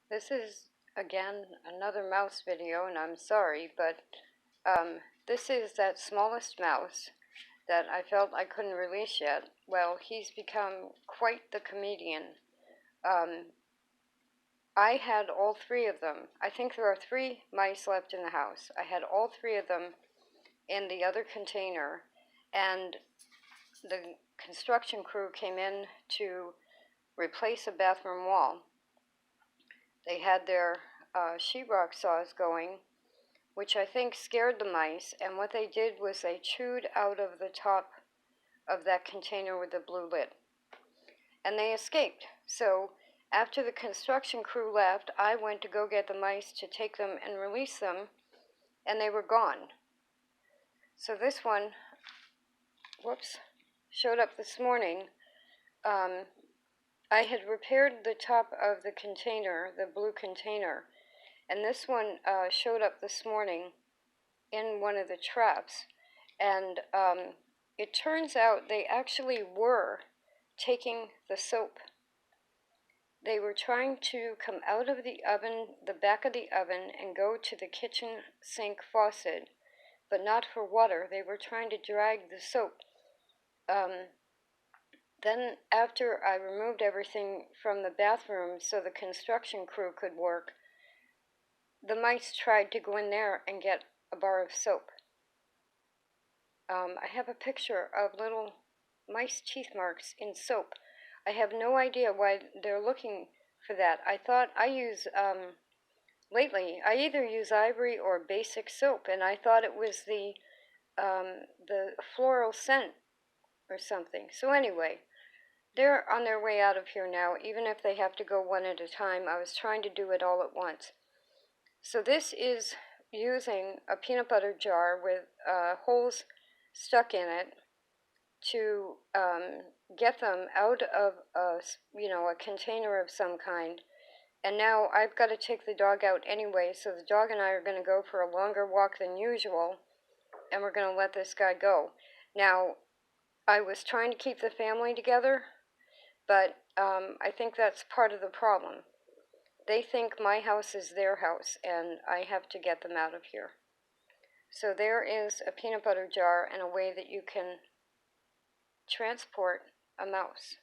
This is, again, another mouse video, and I'm sorry, but this is that smallest mouse that I felt I couldn't release yet. Well, he's become quite the comedian. Um, I had all three of them. I think there are 3 mice left in the house. I had all 3 of them in the other container, and the construction crew came in to replace a bathroom wall. They had their sheetrock saws going, which I think scared the mice, and what they did was they chewed out of the top of that container with the blue lid, and they escaped. So after the construction crew left, I went to go get the mice to take them and release them, and they were gone. So this one, showed up this morning. I had repaired the top of the container, the blue container, and this one showed up this morning in one of the traps, and it turns out they actually were taking the soap. They were trying to come out of the oven, the back of the oven, and go to the kitchen sink faucet, but not for water. They were trying to drag the soap. Then after I removed everything from the bathroom so the construction crew could work, the mice tried to go in there and get a bar of soap. I have a picture of little mice teeth marks in soap. I have no idea why they're looking for that. I thought I use, lately, I either use Ivory or basic soap, and I thought it was the floral scent or something. So anyway, they're on their way out of here now, even if they have to go one at a time. I was trying to do it all at once. So this is using a peanut butter jar with holes stuck in it to get them out of a container of some kind. And now I've got to take the dog out anyway, so the dog and I are going to go for a longer walk than usual, and we're going to let this guy go. Now, I was trying to keep the family together, but I think that's part of the problem. They think my house is their house, and I have to get them out of here. So there is a peanut butter jar and a way that you can transport a mouse.